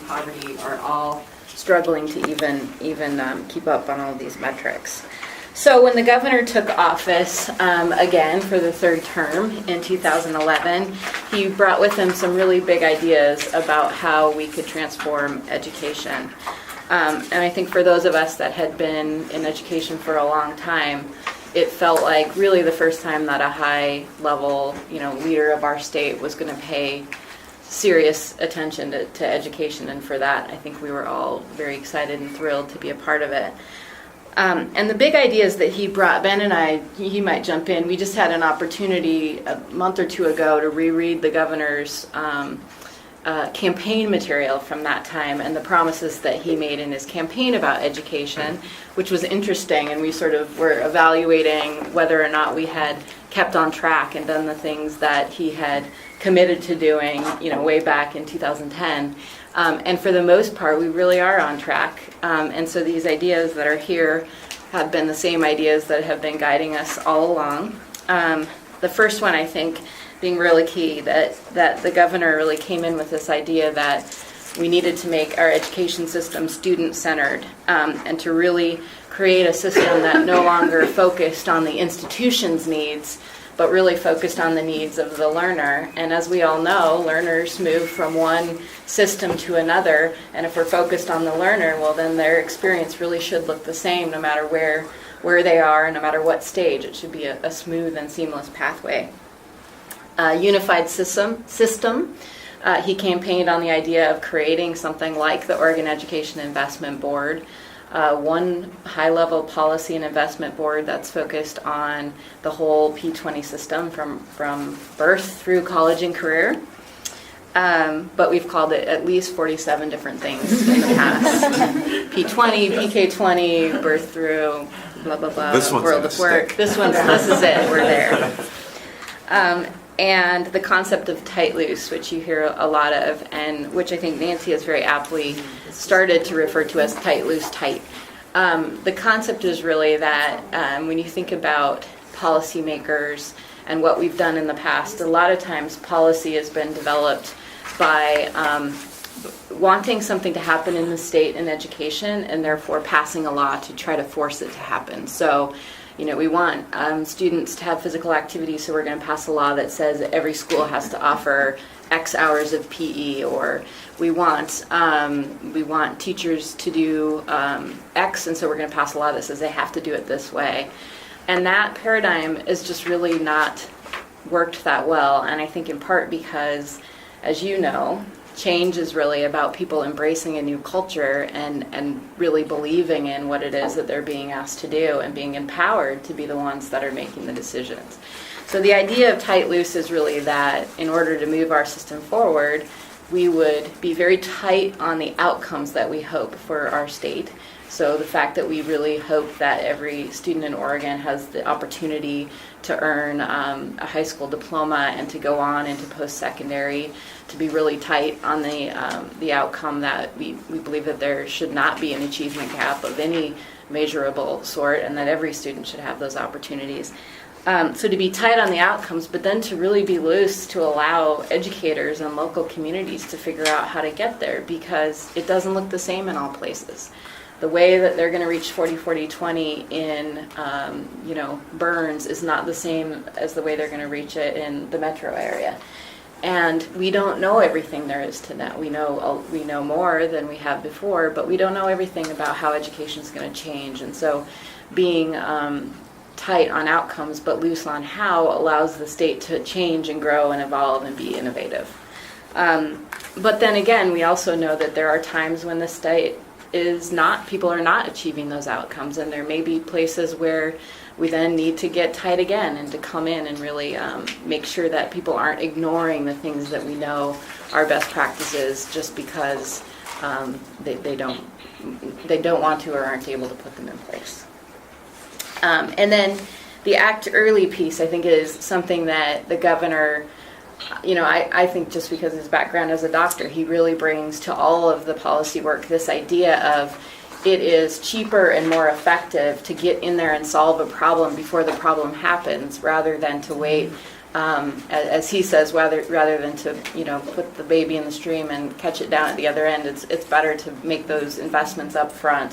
poverty are all struggling to even keep up on all of these metrics. So when the governor took office again for the third term in 2011, he brought with him some really big ideas about how we could transform education. And I think for those of us that had been in education for a long time, it felt like really the first time that a high-level, leader of our state was going to pay serious attention to education. And for that, I think we were all very excited and thrilled to be a part of it. And the big ideas that he brought, Ben and I, he might jump in, we just had an opportunity a month or two ago to reread the governor's campaign material from that time and the promises that he made in his campaign about education, which was interesting, and we sort of were evaluating whether or not we had kept on track and done the things that he had committed to doing, way back in 2010. And for the most part, we really are on track. And so these ideas that are here have been the same ideas that have been guiding us all along. The first one, I think, being really key, that the governor really came in with this idea that we needed to make our education system student-centered, and to really create a system that no longer focused on the institution's needs, but really focused on the needs of the learner. And as we all know, learners move from one system to another, and if we're focused on the learner, well, then their experience really should look the same no matter where they are and no matter what stage. It should be a smooth and seamless pathway. Unified system. He campaigned on the idea of creating something like the Oregon Education Investment Board, one high-level policy and investment board that's focused on the whole P20 system from birth through college and career. But we've called it at least 47 different things in the past. P20, PK20, birth through, blah, blah, blah, world of work. This is it. We're there. And the concept of tight-loose, which you hear a lot of, and which I think Nancy has very aptly started to refer to as tight, loose, tight. The concept is really that when you think about policymakers and what we've done in the past, a lot of times policy has been developed by wanting something to happen in the state in education and therefore passing a law to try to force it to happen. So, we want students to have physical activity, so we're going to pass a law that says every school has to offer X hours of PE, or we want teachers to do X, and so we're going to pass a law that says they have to do it this way. And that paradigm is just really not worked that well, and I think in part because, as you know, change is really about people embracing a new culture and really believing in what it is that they're being asked to do and being empowered to be the ones that are making the decisions. So the idea of tight-loose is really that in order to move our system forward, we would be very tight on the outcomes that we hope for our state. So the fact that we really hope that every student in Oregon has the opportunity to earn a high school diploma and to go on into post-secondary, to be really tight on the outcome that we believe that there should not be an achievement gap of any measurable sort, and that every student should have those opportunities. So to be tight on the outcomes, but then to really be loose to allow educators and local communities to figure out how to get there, because it doesn't look the same in all places. The way that they're going to reach 40-40-20 in Burns is not the same as the way they're going to reach it in the metro area. And we don't know everything there is to know. We know more than we have before, but we don't know everything about how education is going to change. And so being tight on outcomes but loose on how allows the state to change and grow and evolve and be innovative. But then again, we also know that there are times when the state people are not achieving those outcomes, and there may be places where we then need to get tight again and to come in and really make sure that people aren't ignoring the things that we know are best practices just because they don't want to or aren't able to put them in place. And then the act early piece, I think, is something that the governor, I think just because of his background as a doctor, he really brings to all of the policy work this idea of it is cheaper and more effective to get in there and solve a problem before the problem happens rather than to wait as he says, rather than to put the baby in the stream and catch it down at the other end, it's better to make those investments up front.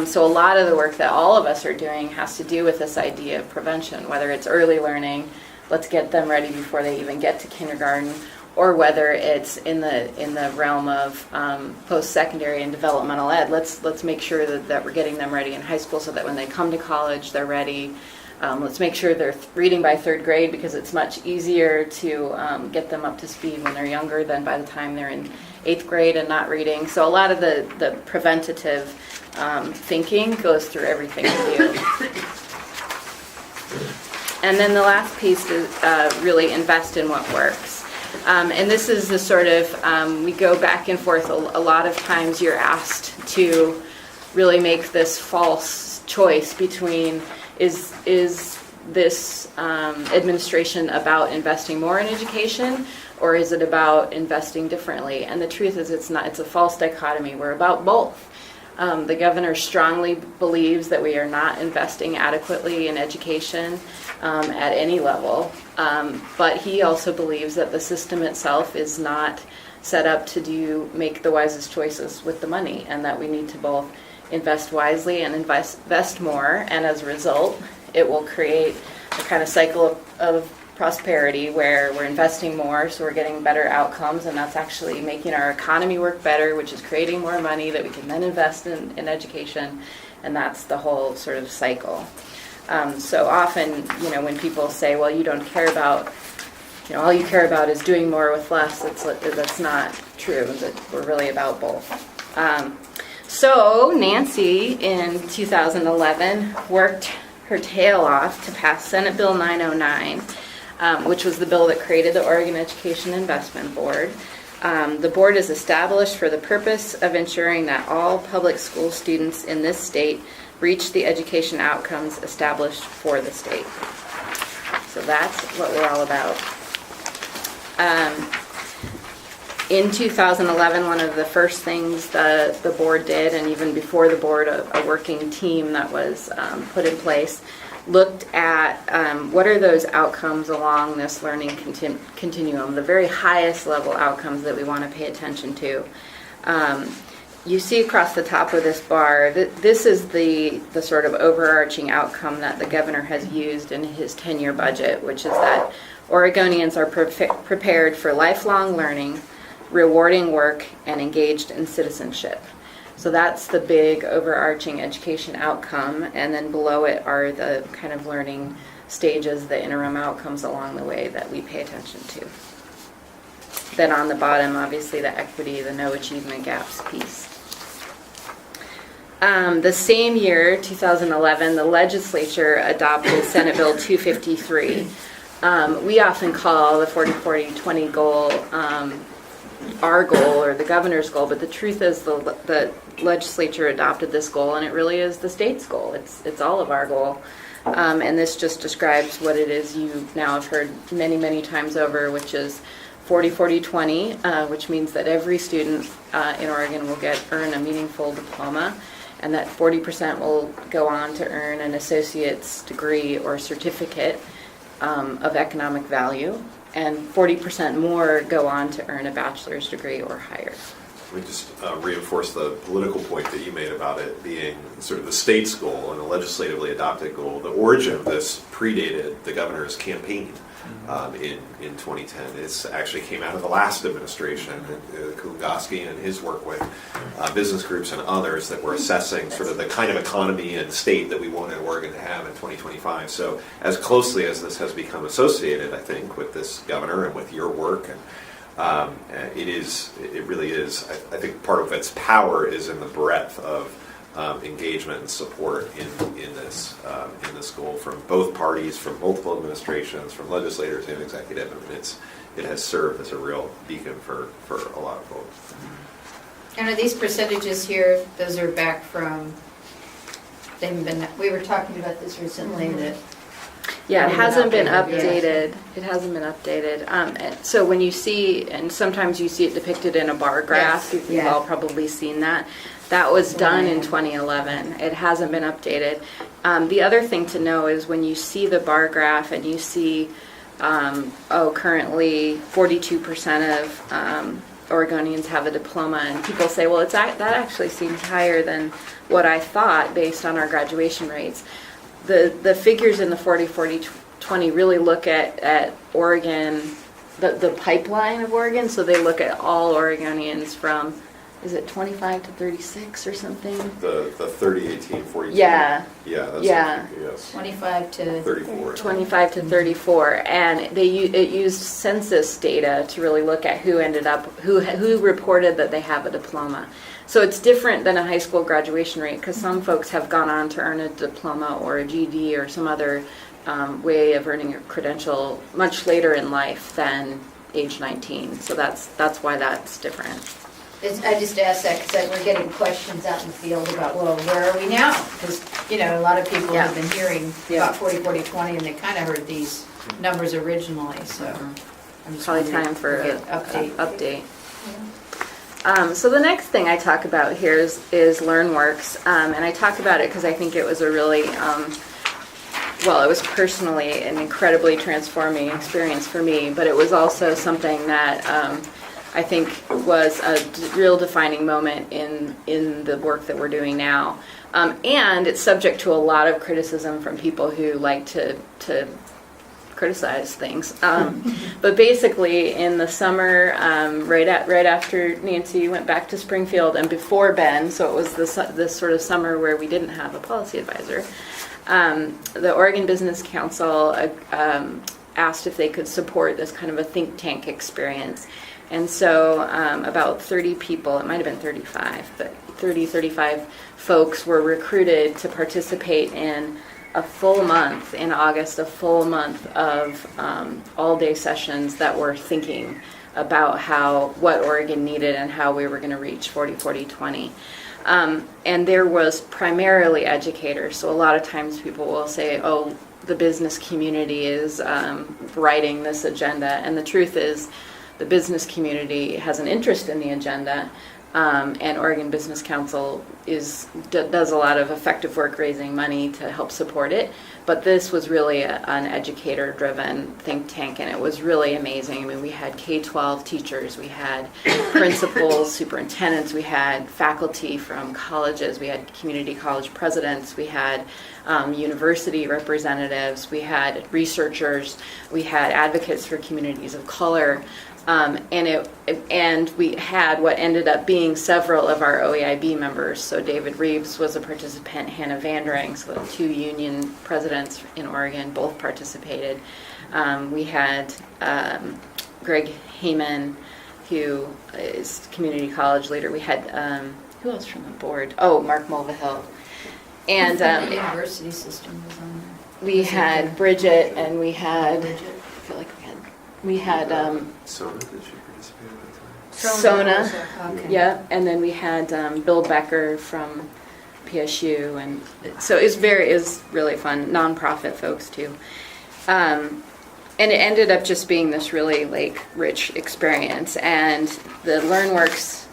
So a lot of the work that all of us are doing has to do with this idea of prevention, whether it's early learning, let's get them ready before they even get to kindergarten, or whether it's in the realm of post-secondary and developmental ed. Let's make sure that we're getting them ready in high school so that when they come to college, they're ready. Let's make sure they're reading by third grade, because it's much easier to get them up to speed when they're younger than by the time they're in 8th grade and not reading. So a lot of the preventative thinking goes through everything we do. And then the last piece is really invest in what works. And this is the sort of, we go back and forth. A lot of times you're asked to really make this false choice between, is this administration about investing more in education, or is it about investing differently? And the truth is it's not. It's a false dichotomy. We're about both. The governor strongly believes that we are not investing adequately in education at any level, but he also believes that the system itself is not set up to make the wisest choices with the money, and that we need to both invest wisely and invest more, and as a result, it will create a kind of cycle of prosperity where we're investing more, so we're getting better outcomes, and that's actually making our economy work better, which is creating more money that we can then invest in education, and that's the whole sort of cycle. So often, when people say, well, you don't care about, all you care about is doing more with less, that's not true. That we're really about both. So Nancy, in 2011, worked her tail off to pass Senate Bill 909, which was the bill that created the Oregon Education Investment Board. The board is established for the purpose of ensuring that all public school students in this state reach the education outcomes established for the state. So that's what we're all about. In 2011, one of the first things the board did, and even before the board, a working team that was put in place, looked at what are those outcomes along this learning continuum, the very highest level outcomes that we want to pay attention to. You see across the top of this bar, this is the sort of overarching outcome that the governor has used in his 10-year budget, which is that Oregonians are prepared for lifelong learning, rewarding work, and engaged in citizenship. So that's the big overarching education outcome, and then below it are the kind of learning stages, the interim outcomes along the way that we pay attention to. Then on the bottom, obviously, the equity, the no achievement gaps piece. The same year, 2011, the legislature adopted Senate Bill 253. We often call the 40-40-20 goal our goal or the governor's goal, but the truth is the legislature adopted this goal, and it really is the state's goal. It's all of our goal. And this just describes what it is you now have heard many, many times over, which is 40-40-20, which means that every student in Oregon will earn a meaningful diploma, and that 40% will go on to earn an associate's degree or certificate of economic value, and 40% more go on to earn a bachelor's degree or higher. Let me just reinforce the political point that you made about it being sort of the state's goal and a legislatively adopted goal. The origin of this predated the governor's campaign in 2010. It actually came out of the last administration, Kuligoski and his work with business groups and others that were assessing sort of the kind of economy and state that we wanted Oregon to have in 2025. So as closely as this has become associated, I think, with this governor and with your work, and it really is. I think part of its power is in the breadth of engagement and support in this goal from both parties, from multiple administrations, from legislators and executive. I mean, it has served as a real beacon for a lot of folks. And are these percentages here? Those are back from. We were talking about this recently. That yeah, it hasn't been updated. It hasn't been updated. So when you see, and sometimes you see it depicted in a bar graph, yes. You've all probably seen that. That was done in 2011. It hasn't been updated. The other thing to know is when you see the bar graph and you see currently 42% of Oregonians have a diploma, and people say, well, that actually seems higher than what I thought based on our graduation rates. The figures in the 40-40-20 really look at Oregon, the pipeline of Oregon, so they look at all Oregonians from, is it 25 to 36 or something? The 30, 18, 42. Yeah. Yeah, that's Yeah. yes. 25 to 34. 25 to 34, and it used census data to really look at who ended up, who reported that they have a diploma. So it's different than a high school graduation rate, because some folks have gone on to earn a diploma or a GED or some other way of earning a credential much later in life than age 19. So that's why that's different. I just asked that because we're getting questions out in the field about, well, where are we now? Because, a lot of people have been hearing about 40-40-20, and they kind of heard these numbers originally, so. I'm just Probably wondering time for if we an get update. So the next thing I talk about here is LearnWorks, and I talk about it because I think it was a really, it was personally an incredibly transforming experience for me, but it was also something that I think was a real defining moment in the work that we're doing now. And it's subject to a lot of criticism from people who like to criticize things. But basically, in the summer, right after Nancy went back to Springfield and before Ben, so it was this sort of summer where we didn't have a policy advisor, the Oregon Business Council asked if they could support this kind of a think tank experience. And so about 30 people, it might have been 35, but 35 folks were recruited to participate in a full month in August, a full month of all-day sessions that were thinking about what Oregon needed and how we were going to reach 40-40-20. And there was primarily educators, so a lot of times people will say, oh, the business community is writing this agenda, and the truth is the business community has an interest in the agenda, and Oregon Business Council does a lot of effective work raising money to help support it. But this was really an educator-driven think tank, and it was really amazing. I mean, we had K12 teachers, we had principals, superintendents, we had faculty from colleges, we had community college presidents, we had university representatives, we had researchers, we had advocates for communities of color. And we had what ended up being several of our OEIB members. So David Reeves was a participant, Hannah Vandering, so the 2 union presidents in Oregon both participated. We had Greg Heyman, who is community college leader. We had, who else from the board? Oh, Mark Mulvihill. And the university system was on there. we had Bridget, and we had, Bridget. I feel like we had Sona, did she participate at that time? Sona, Okay. yeah, and then we had Bill Becker from PSU, and so it was really fun, nonprofit folks too. And it ended up just being this really rich experience, and the LearnWorks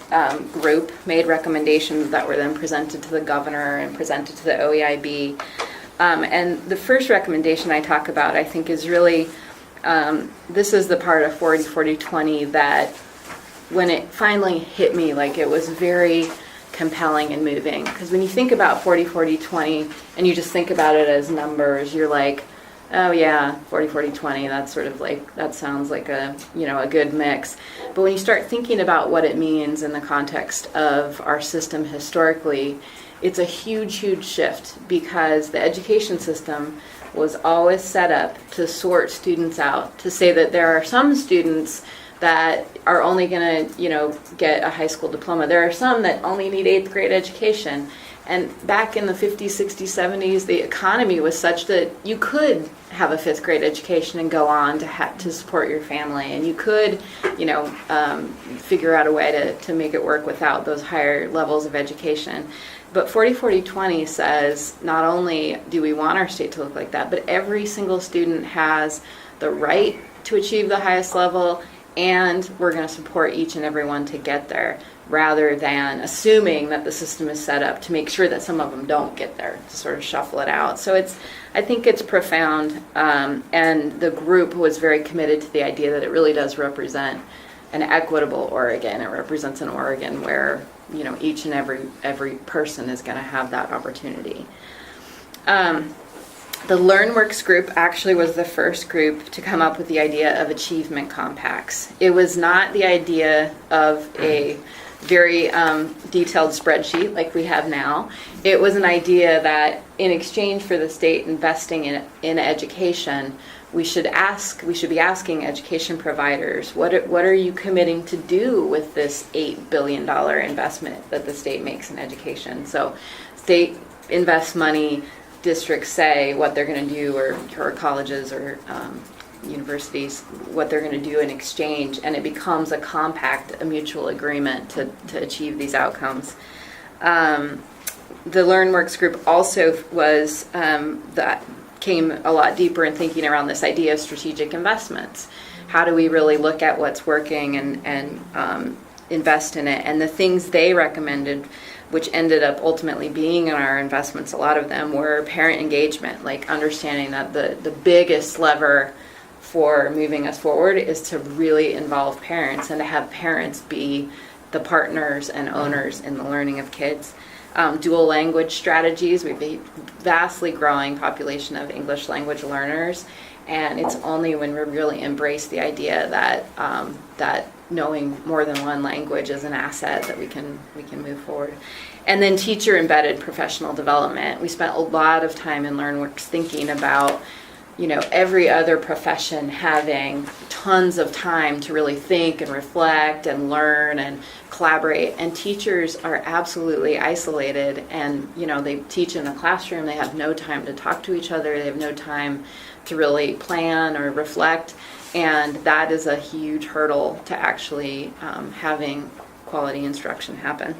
group made recommendations that were then presented to the governor and presented to the OEIB. And the first recommendation I talk about, I think, is really this is the part of 40-40-20 that when it finally hit me, it was very compelling and moving. Because when you think about 40-40-20 and you just think about it as numbers, you're like, oh yeah, 40-40-20, that's sort of that sounds like a good mix. But when you start thinking about what it means in the context of our system historically, it's a huge shift, because the education system was always set up to sort students out, to say that there are some students that are only going to, get a high school diploma. There are some that only need 8th grade education. And back in the 50s, 60s, 70s, the economy was such that you could have a 5th grade education and go on to support your family. And you could, figure out a way to make it work without those higher levels of education. But 40-40-20 says not only do we want our state to look like that, but every single student has the right to achieve the highest level, and we're going to support each and every one to get there. rather than assuming that the system is set up to make sure that some of them don't get there, to sort of shuffle it out. So I think it's profound, and the group was very committed to the idea that it really does represent an equitable Oregon. It represents an Oregon where, you know, each and every person is going to have that opportunity. The LearnWorks group actually was the first group to come up with the idea of achievement compacts. It was not the idea of a very detailed spreadsheet like we have now. It was an idea that in exchange for the state investing in education, we should be asking education providers, what are you committing to do with this $8 billion investment that the state makes in education? So state invests money, districts say what they're going to do, or colleges or universities, what they're going to do in exchange, and it becomes a compact, a mutual agreement to achieve these outcomes. The LearnWorks group also was that came a lot deeper in thinking around this idea of strategic investments. How do we really look at what's working and invest in it? And the things they recommended, which ended up ultimately being in our investments, a lot of them were parent engagement, like understanding that the biggest lever for moving us forward is to really involve parents and to have parents be the partners and owners in the learning of kids. Dual language strategies. We have a vastly growing population of English language learners, and it's only when we really embrace the idea that that knowing more than one language is an asset that we can move forward. And then teacher embedded professional development. We spent a lot of time in LearnWorks thinking about, you know, every other profession having tons of time to really think and reflect and learn and collaborate, and teachers are absolutely isolated, and you know, they teach in a classroom, they have no time to talk to each other, they have no time to really plan or reflect, and that is a huge hurdle to actually having quality instruction happen.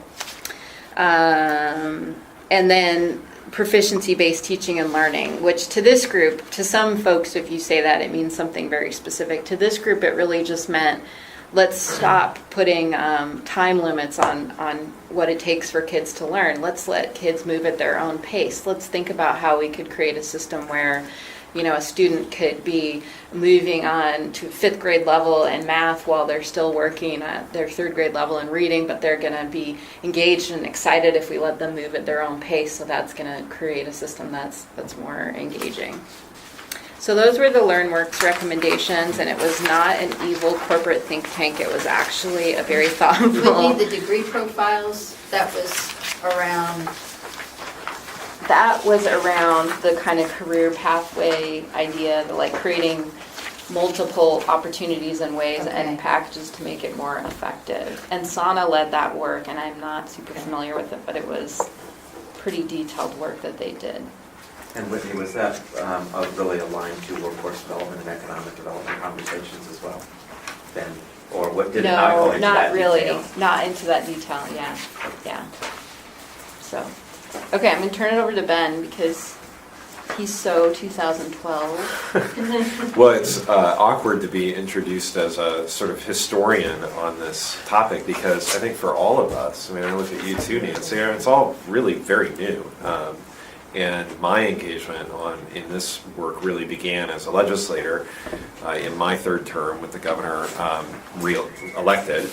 And then proficiency-based teaching and learning, which to this group, to some folks, if you say that, it means something very specific. To this group, it really just meant, let's stop putting time limits on what it takes for kids to learn. Let's let kids move at their own pace. Let's think about how we could create a system where, you know, a student could be moving on to 5th grade level in math while they're still working at their 3rd grade level in reading, but they're going to be engaged and excited if we let them move at their own pace. So that's going to create a system that's more engaging. So those were the LearnWorks recommendations, and it was not an evil corporate think tank. It was actually a very thoughtful. We need the degree profiles. That was around. That was around the kind of career pathway idea, the like creating multiple opportunities and ways and packages to make it more effective. And Sana led that work, and I'm not super familiar with it, but it was pretty detailed work that they did. And Whitney, was that really aligned to workforce development and economic development conversations as well? Then, or what did it not go into not that really, detail? not into that detail. Yeah. So, okay, I'm gonna turn it over to Ben because he's so 2012. Well, it's awkward to be introduced as a sort of historian on this topic, because I think for all of us, I mean, I look at you too, Nancy, it's all really very new. And my engagement in this work really began as a legislator in my 3rd term with the governor elected.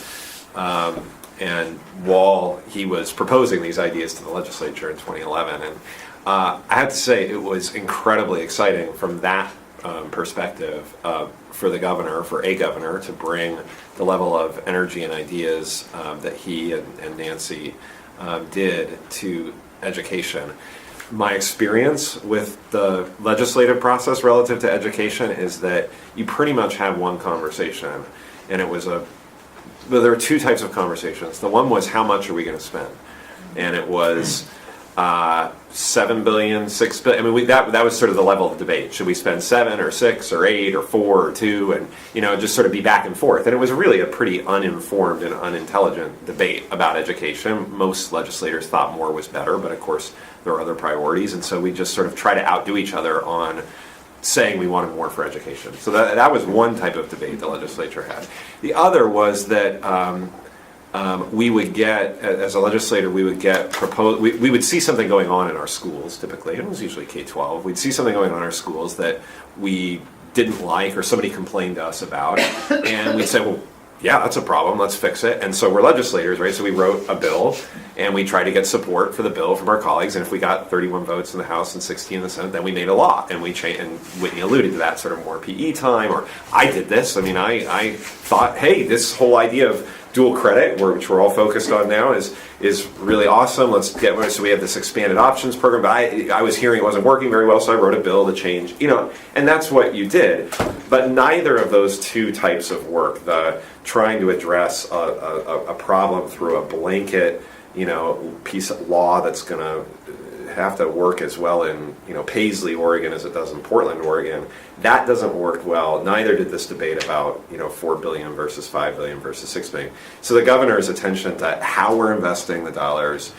And while he was proposing these ideas to the legislature in 2011, and I have to say it was incredibly exciting from that perspective for a governor to bring the level of energy and ideas that he and Nancy did to education. My experience with the legislative process relative to education is that you pretty much have one conversation, and it was well, there were 2 types of conversations. The one was, how much are we going to spend? And it was $7 billion, $6 billion. I mean, that was sort of the level of debate. Should we spend 7 or 6 or 8 or 4 or 2? And, you know, just sort of be back and forth. And it was really a pretty uninformed and unintelligent debate about education. Most legislators thought more was better, but of course there are other priorities. And so we just sort of try to outdo each other on saying we wanted more for education. So that was one type of debate the legislature had. The other was that we would get, as a legislator, we would get proposed, we would see something going on in our schools typically, and it was usually K-12, we'd see something going on in our schools that we didn't like or somebody complained to us about, and we'd say, well, yeah, that's a problem, let's fix it. And so we're legislators, right? So we wrote a bill and we tried to get support for the bill from our colleagues, and if we got 31 votes in the House and 16 in the Senate, then we made a law, and we changed, and Whitney alluded to that, sort of more PE time, or I did this. I mean, I thought, hey, this whole idea of dual credit, which we're all focused on now, is really awesome. Let's get, so we have this expanded options program, but I was hearing it wasn't working very well, so I wrote a bill to change, and that's what you did. But neither of those two types of work, the trying to address a problem through a blanket, piece of law that's going to have to work as well in Paisley, Oregon as it does in Portland, Oregon, that doesn't work well. Neither did this debate about 4 billion versus 5 billion versus 6 billion. So the governor's attention to how we're investing the dollars,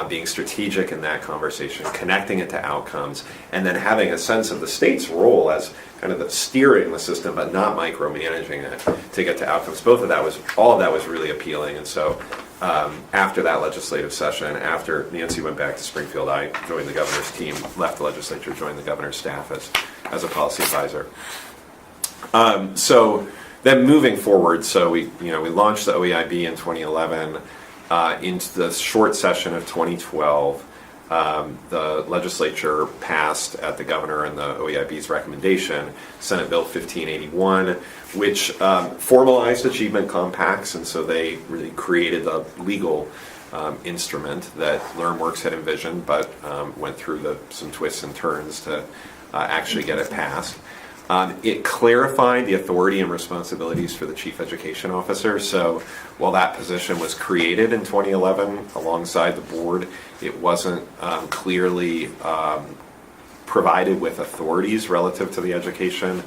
being strategic in that conversation, connecting it to outcomes, and then having a sense of the state's role as kind of the steering the system, but not micromanaging it to get to outcomes. All of that was really appealing. And so after that legislative session, after Nancy went back to Springfield, I joined the governor's team, left the legislature, joined the governor's staff as a policy advisor. So then moving forward, so we launched the OEIB in 2011. Into the short session of 2012, the legislature passed, at the governor and the OEIB's recommendation, Senate Bill 1581, which formalized achievement compacts, and so they really created the legal instrument that LearnWorks had envisioned, but went through some twists and turns to actually get it passed. It clarified the authority and responsibilities for the chief education officer. So while that position was created in 2011 alongside the board, it wasn't clearly provided with authorities relative to the education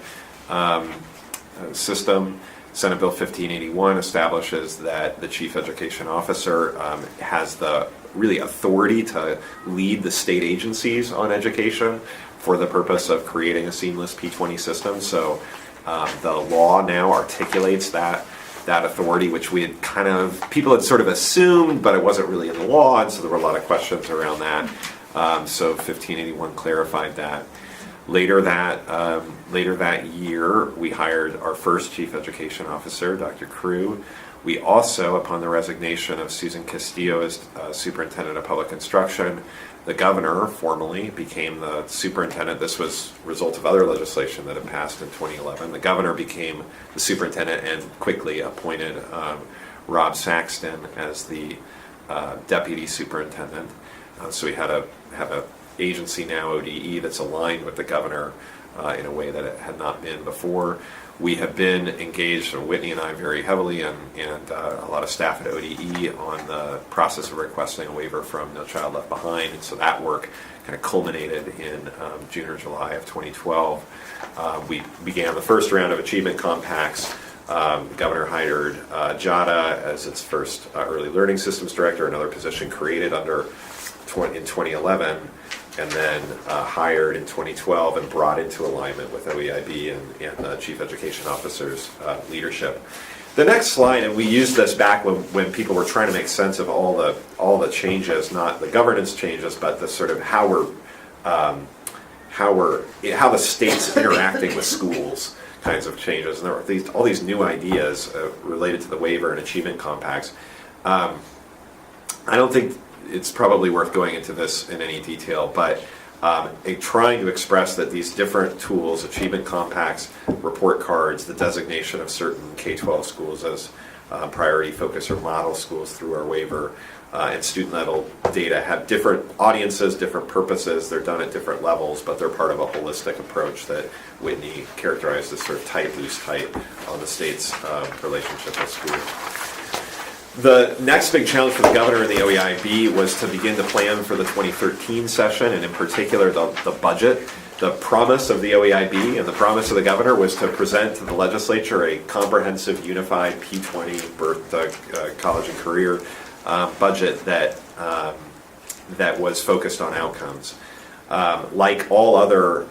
system. Senate Bill 1581 establishes that the chief education officer has the really authority to lead the state agencies on education for the purpose of creating a seamless P20 system. So the law now articulates that authority, which people had sort of assumed, but it wasn't really in the law, and so there were a lot of questions around that. So 1581 clarified that. Later that year, we hired our first chief education officer, Dr. Crew. We also, upon the resignation of Susan Castillo as superintendent of public instruction, the governor formally became the superintendent. This was a result of other legislation that had passed in 2011. The governor became the superintendent and quickly appointed Rob Saxton as the deputy superintendent. So we have an agency now, ODE, that's aligned with the governor in a way that it had not been before. We have been engaged, Whitney and I, very heavily, and a lot of staff at ODE on the process of requesting a waiver from No Child Left Behind. And so that work kind of culminated in June or July of 2012. We began the first round of achievement compacts. The governor hired Jada as its first early learning systems director, another position created in 2011. And then hired in 2012 and brought into alignment with OEIB and the Chief Education Officer's leadership. The next slide, and we used this back when people were trying to make sense of all the changes, not the governance changes, but the sort of how the state's interacting with schools kinds of changes. And there were all these new ideas related to the waiver and achievement compacts. I don't think it's probably worth going into this in any detail, but trying to express that these different tools, achievement compacts, report cards, the designation of certain K12 schools as priority focus or model schools through our waiver, and student-level data have different audiences, different purposes. They're done at different levels, but they're part of a holistic approach that Whitney characterized as sort of tight, loose, tight on the state's relationship with schools. The next big challenge for the governor and the OEIB was to begin to plan for the 2013 session, and in particular the budget. The promise of the OEIB and the promise of the governor was to present to the legislature a comprehensive, unified P20 birth, college and career budget that was focused on outcomes. Like all other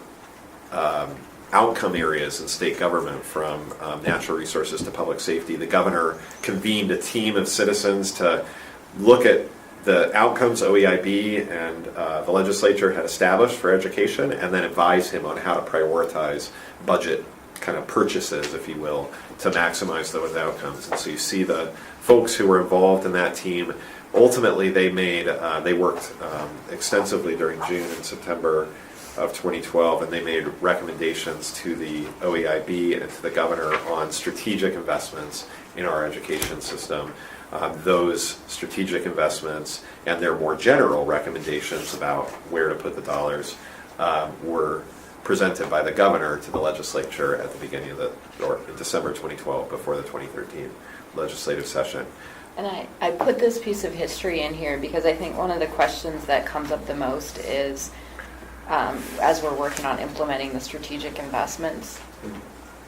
outcome areas in state government, from natural resources to public safety. The governor convened a team of citizens to look at the outcomes OEIB and the legislature had established for education, and then advise him on how to prioritize budget kind of purchases, if you will, to maximize those outcomes. And so you see the folks who were involved in that team. Ultimately, they worked extensively during June and September of 2012, and they made recommendations to the OEIB and to the governor on strategic investments in our education system. Those strategic investments and their more general recommendations about where to put the dollars were presented by the governor to the legislature at the beginning of or in December 2012, before the 2013 legislative session. And I put this piece of history in here because I think one of the questions that comes up the most is, as we're working on implementing the strategic investments,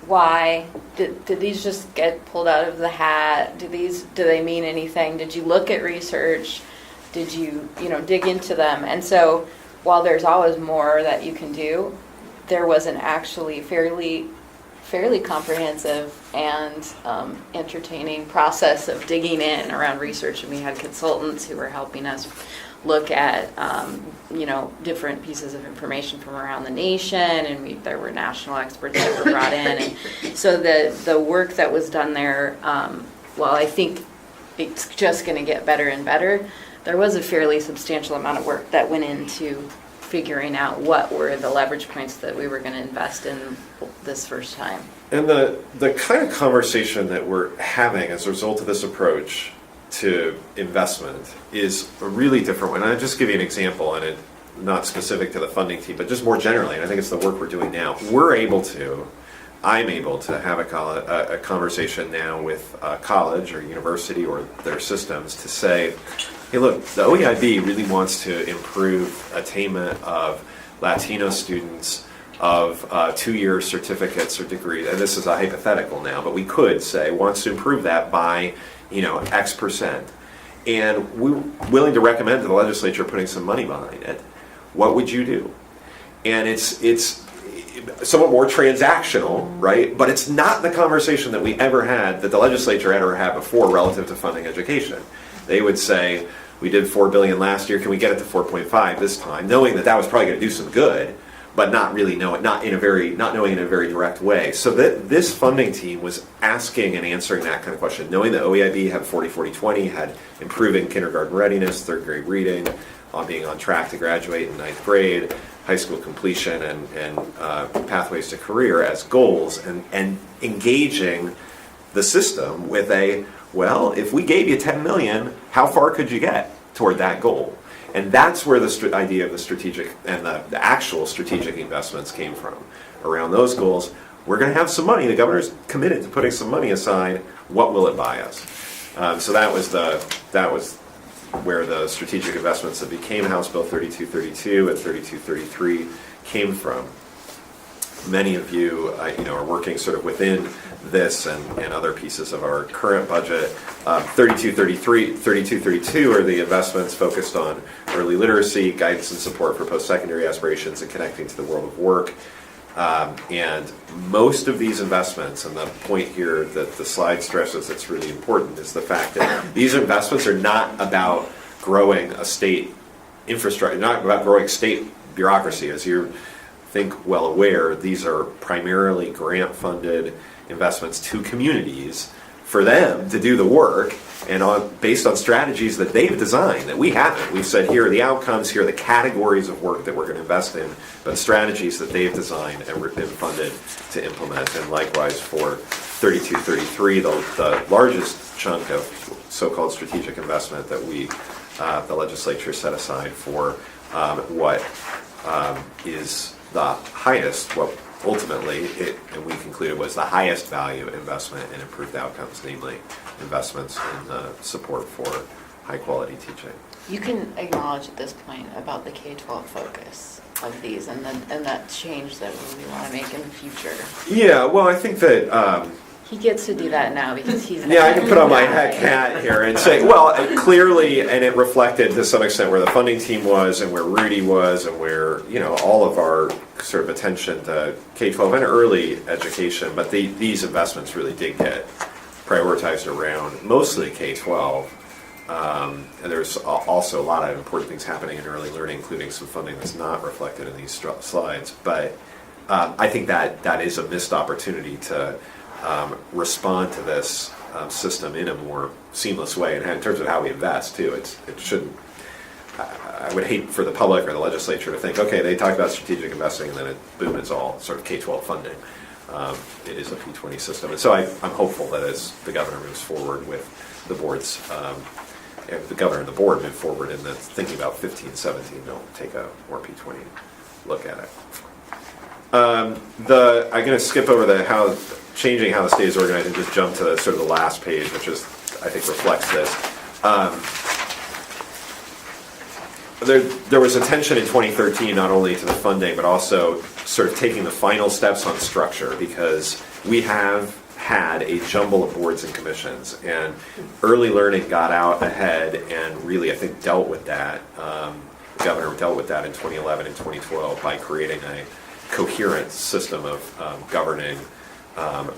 why did these just get pulled out of the hat? Do they mean anything? Did you look at research? Did you dig into them? And so while there's always more that you can do, there was an actually fairly comprehensive and entertaining process of digging in around research, and we had consultants who were helping us look at different pieces of information from around the nation, and there were national experts that were brought in, and so the work that was done there, while I think it's just going to get better and better, there was a fairly substantial amount of work that went into figuring out what were the leverage points that we were going to invest in this first time. And the kind of conversation that we're having as a result of this approach to investment is a really different one. And I'll just give you an example, and it not specific to the funding team, but just more generally, and I think it's the work we're doing now. I'm able to have a conversation now with a college or university or their systems to say, hey, look, the OEIB really wants to improve attainment of Latino students of 2-year certificates or degrees. And this is a hypothetical now, but we could say wants to improve that by X percent. And we're willing to recommend to the legislature putting some money behind it. What would you do? And it's somewhat more transactional, right? But it's not the conversation that we ever had, that the legislature ever had before relative to funding education. They would say, we did $4 billion last year, can we get it to 4.5 this time? Knowing that was probably going to do some good, but not knowing in a very direct way. So that this funding team was asking and answering that kind of question, knowing that OEIB had 40-40-20, had improving kindergarten readiness, third grade reading, on being on track to graduate in 9th grade, high school completion, and pathways to career as goals, and engaging the system with if we gave you $10 million, how far could you get toward that goal? And that's where the idea of the strategic and the actual strategic investments came from. Around those goals, we're going to have some money. The governor's committed to putting some money aside. What will it buy us? So that was where the strategic investments that became House Bill 3232 and 3233 came from. Many of you, are working sort of within this and other pieces of our current budget. 3232 are the investments focused on early literacy, guidance and support for post-secondary aspirations, and connecting to the world of work. And most of these investments, and the point here that the slide stresses that's really important, is the fact that these investments are not about growing a state infrastructure, not about growing state bureaucracy. As you think well aware, these are primarily grant-funded investments to communities for them to do the work, and based on strategies that they've designed, that we haven't. We've said, here are the outcomes, here are the categories of work that we're going to invest in, but strategies that they've designed and been funded to implement. And likewise for 3233, the largest chunk of so-called strategic investment that the legislature set aside for what is the highest, what ultimately and we concluded was the highest value investment in improved outcomes, namely investments in support for high quality teaching. You can acknowledge at this point about the K12 focus of these and that change that we want to make in the future. Yeah, well, I think that He gets to do that now because he's. Yeah, I can put on my heck hat here and say, well, clearly, and it reflected to some extent where the funding team was and where Rudy was and where, all of our sort of attention to K-12 and early education, but these investments really did get prioritized around mostly K-12. And there's also a lot of important things happening in early learning, including some funding that's not reflected in these slides. But I think that is a missed opportunity to respond to this system in a more seamless way, and in terms of how we invest too. It shouldn't. I would hate for the public or the legislature to think, okay, they talked about strategic investing, and then boom, it's all sort of K-12 funding. It is a P20 system, and so I'm hopeful that as the governor moves forward with the board's, the governor and the board move forward in the thinking about 15, 17, they'll take a more P20 look at it. I'm going to skip over changing how the state is organized and just jump to sort of the last page, which is, I think, reflects this. There was attention in 2013 not only to the funding, but also sort of taking the final steps on structure, because we have had a jumble of boards and commissions, and early learning got out ahead and really, I think, dealt with that. The governor dealt with that in 2011 and 2012 by creating a coherent system of governing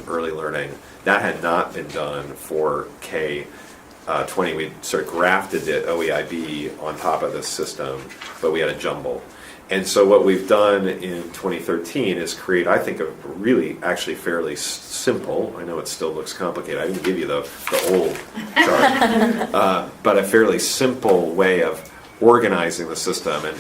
early learning. That had not been done for K-20. We sort of grafted the OEIB on top of this system, but we had a jumble. And so what we've done in 2013 is create, I think, a really actually fairly simple, I know it still looks complicated, I didn't give you the old chart, but a fairly simple way of organizing the system. And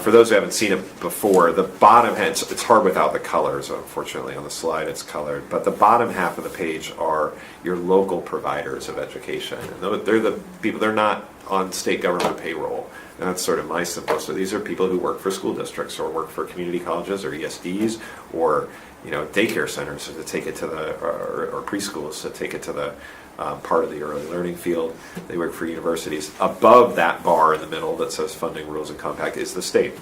for those who haven't seen it before, the bottom half, it's hard without the colors, unfortunately. On the slide it's colored, but the bottom half of the page are your local providers of education. And they're the people, they're not on state government payroll. And that's sort of my simplest. So these are people who work for school districts or work for community colleges or ESDs or daycare centers to take it to the, or preschools to take it to the part of the early learning field. They work for universities. Above that bar in the middle that says funding rules and compact is the state.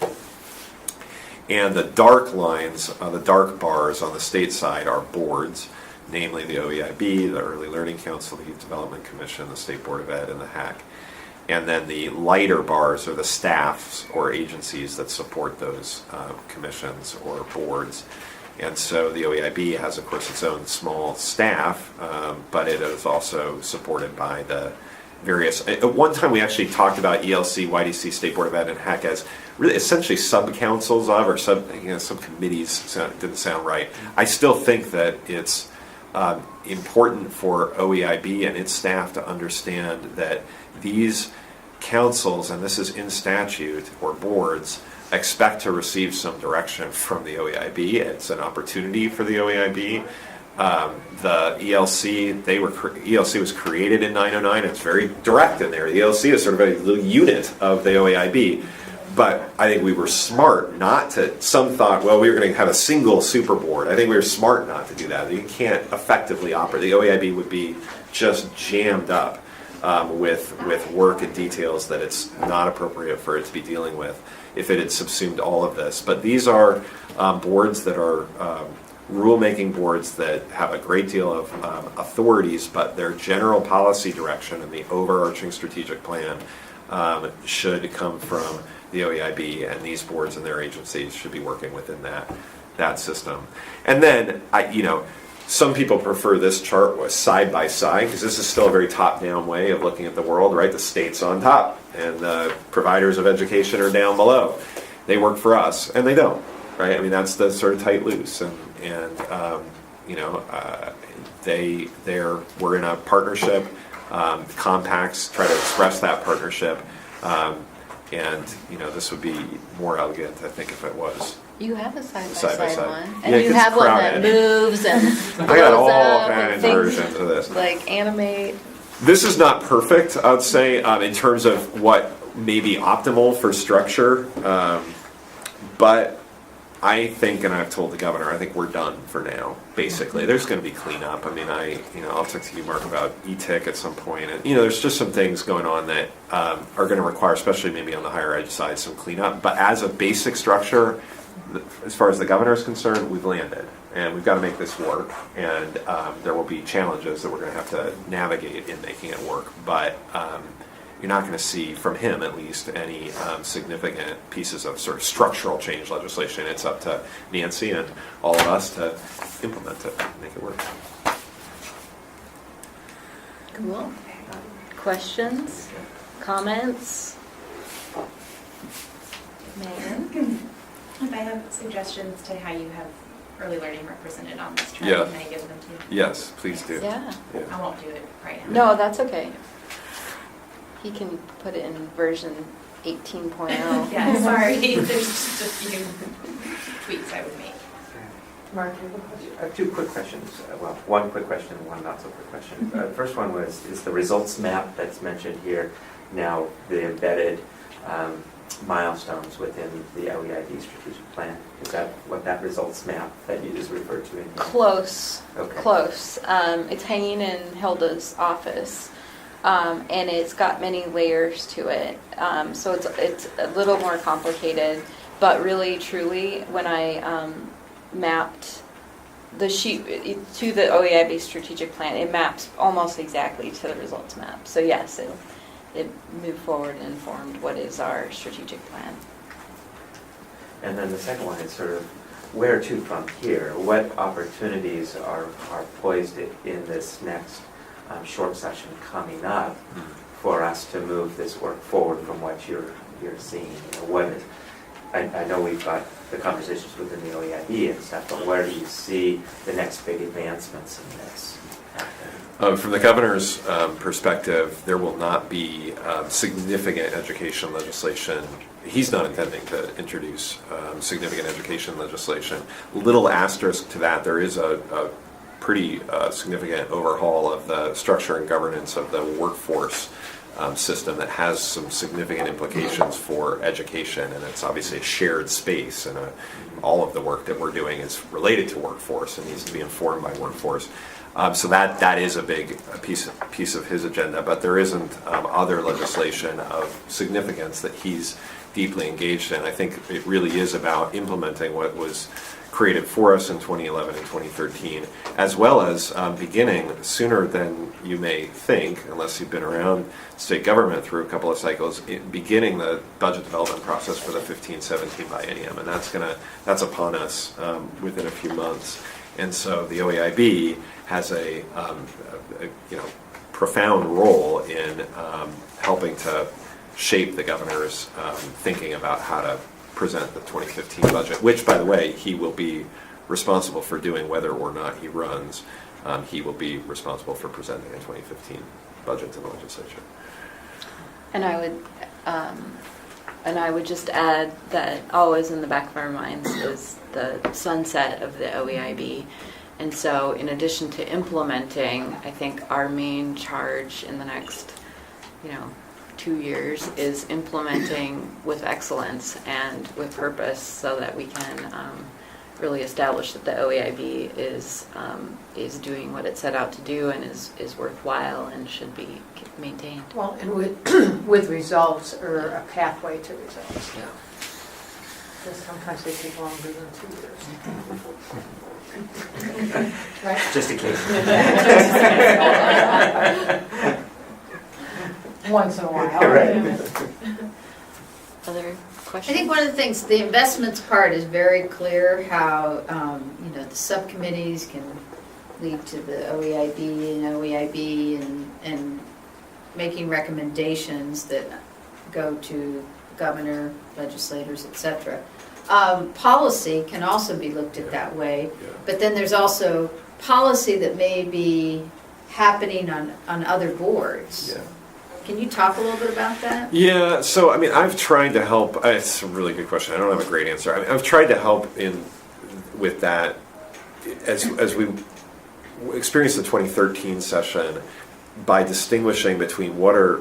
And the dark lines, the dark bars on the state side are boards, namely the OEIB, the Early Learning Council, the Youth Development Commission, the State Board of Ed, and the HAC. And then the lighter bars are the staffs or agencies that support those commissions or boards. And so the OEIB has, of course, its own small staff, but it is also supported by the various. At one time, we actually talked about ELC, YDC, State Board of Ed, and HAC as really essentially sub-councils of, or subcommittees. Didn't sound right. I still think that it's important for OEIB and its staff to understand that these councils, and this is in statute, or boards, expect to receive some direction from the OEIB. It's an opportunity for the OEIB. The ELC, ELC was created in 909. It's very direct in there. The ELC is sort of a little unit of the OEIB. But I think we were smart not to, some thought, well, we were going to have a single super board. I think we were smart not to do that. You can't effectively operate. The OEIB would be just jammed up with work and details that it's not appropriate for it to be dealing with if it had subsumed all of this. But these are boards that are rulemaking boards that have a great deal of authorities, but their general policy direction and the overarching strategic plan should come from the OEIB, and these boards and their agencies should be working within that system. And then, some people prefer this chart was side by side, because this is still a very top-down way of looking at the world, right? The state's on top, and the providers of education are down below. They work for us, and they don't, right? I mean, that's the sort of tight loose, and we're in a partnership. Compacts try to express that partnership, and this would be more elegant, I think, if it was. You have a side-by-side one. And Yeah, you 'cause have one crowded. that moves and I got all up kind and of things versions of this. like animate. This is not perfect, I would say, in terms of what may be optimal for structure, but I think, and I've told the governor, I think we're done for now, basically. There's going to be cleanup. I mean, I'll talk to you, Mark, about ETIC at some point. And, there's just some things going on that are going to require, especially maybe on the higher ed side, some cleanup. But as a basic structure, as far as the governor is concerned, we've landed. and we've got to make this work, and there will be challenges that we're going to have to navigate in making it work, but you're not going to see, from him at least, any significant pieces of sort of structural change legislation. It's up to Nancy and all of us to implement it, make it work. Cool. Questions? Comments? Megan? If I have suggestions to how you have early learning represented on this chart, Yeah. can I give them to you? Yes, please do. Yeah. I won't do it right now. No, that's okay. He can put it in version 18.0. Yeah, sorry, there's just a few tweaks I would make. Mark, I have two quick questions. Well, one quick question and one not so quick question. The first one is the results map that's mentioned here now the embedded milestones within the OEIB strategic plan? Is that what that results map that you just referred to in here? Close. Okay. Close. It's hanging in Hilda's office, and it's got many layers to it. So it's a little more complicated, but really, truly, when I mapped the sheet to the OEIB strategic plan, it maps almost exactly to the results map. So yes, it moved forward and informed what is our strategic plan. And then the second one is sort of where to from here? What opportunities are poised in this next short session coming up for us to move this work forward from what you're seeing? You know, what is, I know we've got the conversations within the OEIB and stuff, but where do you see the next big advancements in this happening? From the governor's perspective, there will not be significant education legislation. He's not intending to introduce significant education legislation. Little asterisk to that, there is a pretty significant overhaul of the structure and governance of the workforce system that has some significant implications for education, and it's obviously a shared space, and all of the work that we're doing is related to workforce and needs to be informed by workforce. So that is a big piece of his agenda, but there isn't other legislation of significance that he's deeply engaged in. I think it really is about implementing what was created for us in 2011 and 2013, as well as beginning sooner than you may think, unless you've been around state government through a couple of cycles, beginning the budget development process for the 15-17 biennium, and that's upon us within a few months. And so the OEIB has a profound role in helping to shape the governor's thinking about how to present the 2015 budget, which, by the way, he will be responsible for doing whether or not he runs. He will be responsible for presenting a 2015 budget to the legislature. And I would just add that always in the back of our minds is the sunset of the OEIB. And so in addition to implementing, I think our main charge in the next, 2 years is implementing with excellence and with purpose so that we can really establish that the OEIB is doing what it set out to do and is worthwhile and should be maintained. Well, and with results or a pathway to results. Yeah. Because sometimes they take longer than 2 years. Right? Just in case. Once in a while. Right. Other I questions? think one of the things, the investments part is very clear how, the subcommittees can lead to the OEIB and making recommendations that go to governor, legislators, et cetera. Policy can also be looked at that way, but then there's also policy that may be happening on other boards. Yeah. Can you talk a little bit about that? Yeah, so I've tried to help. It's a really good question. I don't have a great answer. I've tried to help with that as we experienced the 2013 session by distinguishing between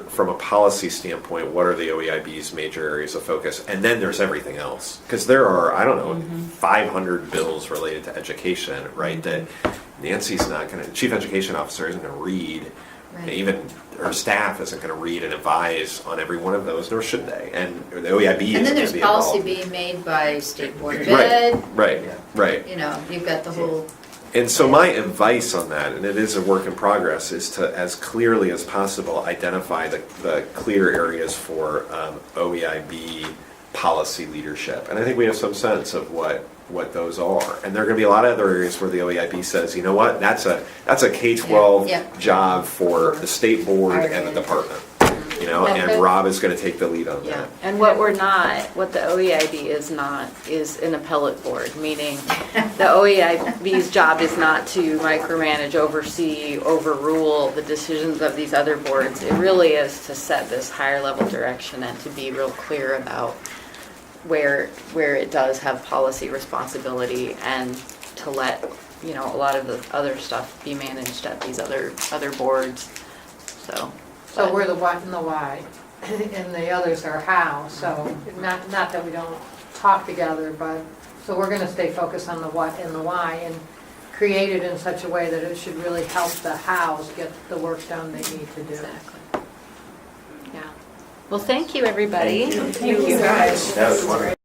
from a policy standpoint, what are the OEIB's major areas of focus, and then there's everything else. Because there are, 500 bills related to education, right? That Nancy's not going to, Chief Education Officer isn't going to read Right. Even our staff isn't going to read and advise on every one of those, nor should they. And the OEIB And then isn't there's gonna be policy involved. being made by State Board of Right, Ed, right, Yeah. right. you know, you've got the whole, And so my advice on that, and it is a work in progress, is to, as clearly as possible, identify the clear areas for OEIB policy leadership. And I think we have some sense of what those are. And there are going to be a lot of other areas where the OEIB says, you know what, that's a K12 Yeah, yeah. job for the state board I and the agree. department. You know, Yeah, and but- Rob is going to take the lead on Yeah, that. and what we're not, what the OEIB is not, is an appellate board, meaning the OEIB's job is not to micromanage, oversee, overrule the decisions of these other boards. It really is to set this higher level direction and to be real clear about where it does have policy responsibility and to let, you know, a lot of the other stuff be managed at these other boards, so. So we're the what and the why, and the others are how, so not that we don't talk together, but, so we're gonna stay focused on the what and the why and create it in such a way that it should really help the hows get the work done they need to do. Exactly. Yeah. Well, thank you, everybody. Thank Thank you, guys. That was wonderful.